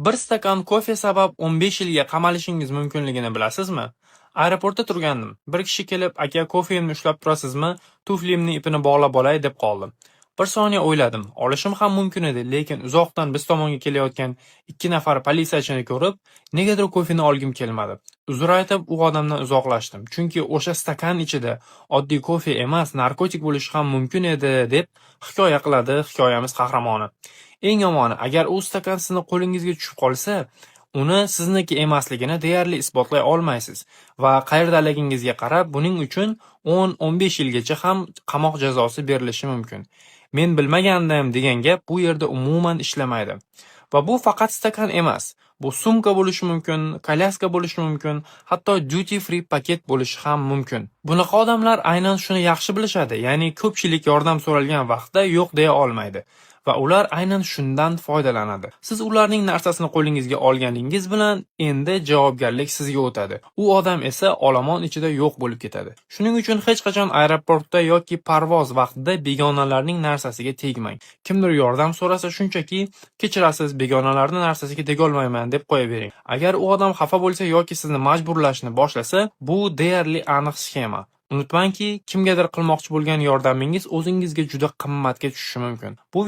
Bir stakan kofe sabab 15 yilga qamalishingiz mumkinligini bilasizmi? Aeroportda turgandim. Bir kishi kelib, "Aka, kofemni ushlab turasizmi? Tuflimni ipini bog'lab olay" deb qoldi. Bir soniya o'yladim. Olishim ham mumkin edi, lekin uzoqdan biz tomonga kelayotgan ikki nafar politsiyachini ko'rib, negadir kofeni olgim kelmadi. Uzr aytib, u odamdan uzoqlashdim. Chunki o'sha stakan ichida oddiy kofe emas, narkotik bo'lishi ham mumkin edi, deb hikoya qiladi hikoyamiz qahramoni. Eng yomoni, agar u stakan sizni qo'lingizga tushib qolsa, uni sizniki emasligini deyarli isbotlay olmaysiz va qayerdaligingizga qarab buning uchun 10-15 yilgacha ham qamoq jazosi berilishi mumkin. Men bilmagandim degan gap bu yerda umuman ishlamaydi. Va bu faqat stakan emas. Bu sumka bo'lishi mumkin, kolyaska bo'lishi mumkin, hatto duty free paket bo'lishi ham mumkin. Bunaqa odamlar aynan shuni yaxshi bilishadi, ya'ni ko'pchilik yordam so'ralgan vaqtda yo'q deya olmaydi. Va ular aynan shundan foydalanadi. Siz ularning narsasini qo'lingizga olganingiz bilan endi javobgarlik sizga o'tadi. U odam esa olomon ichida yo'q bo'lib ketadi. Shuning uchun hech qachon aeroportda yoki parvoz vaqtida begonalarning narsasiga tegmang. Kimdir yordam so'rasa shunchaki "Kechirasiz, begonalarning narsasiga tegolmayman" deb qo'yavering. Agar u odam xafa bo'lsa yoki sizni majburlashni boshlasa, bu deyarli aniq sxema. Unutmangki, kimgadir qilmoqchi bo'lgan yordamingiz o'zingizga juda qimmatga tushishi mumkin. Bu